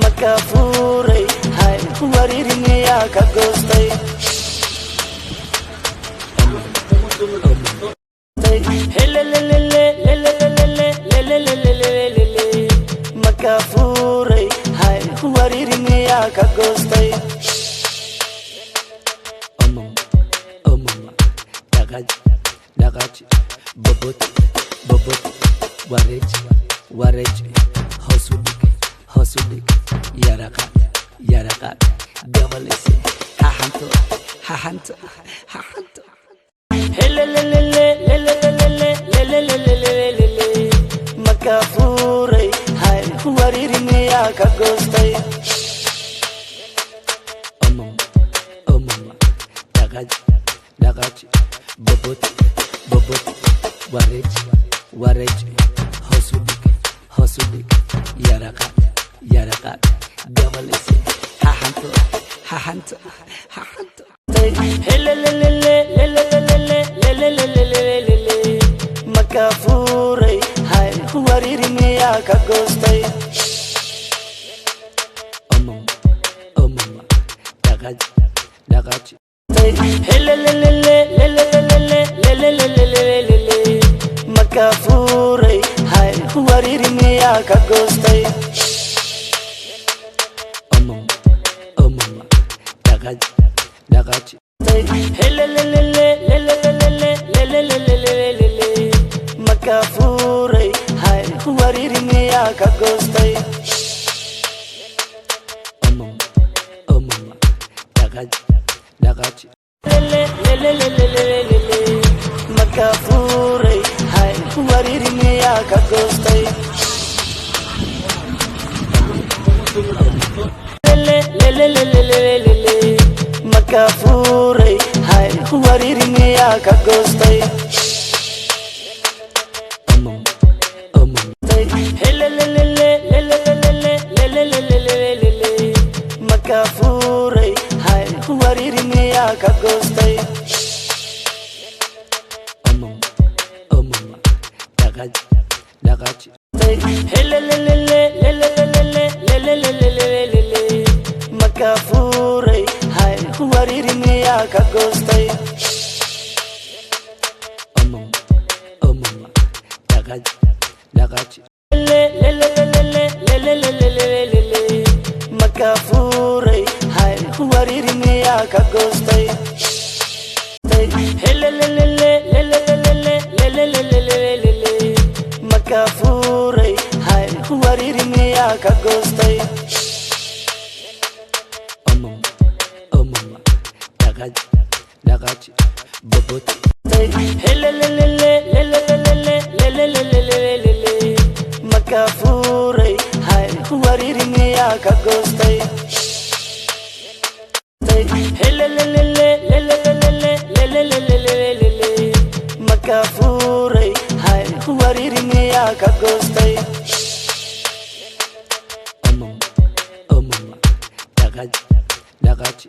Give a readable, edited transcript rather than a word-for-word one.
makafuray hay warirmiya ka goostay makafuray hay warirmiya ka goostay daqaj bobot warej hosudik yaraqad gabalese hahanto makafuray hay warirmiya ka goostay daqaj bobot warej hosudik yaraqad gabalese hahanto makafuray hay warirmiya ka goostay daqaj makafuray hay warirmiya ka goostay daqaj makafuray hay warirmiya ka goostay daqaj makafuray hay warirmiya ka goostay makafuray hay warirmiya ka goostay makafuray hay warirmiya ka goostay daqaj makafuray hay warirmiya ka goostay daqaj makafuray hay warirmiya ka goostay makafuray hay warirmiya ka goostay daqaj bobot makafuray hay warirmiya ka goostay makafuray hay warirmiya ka goostay daqaj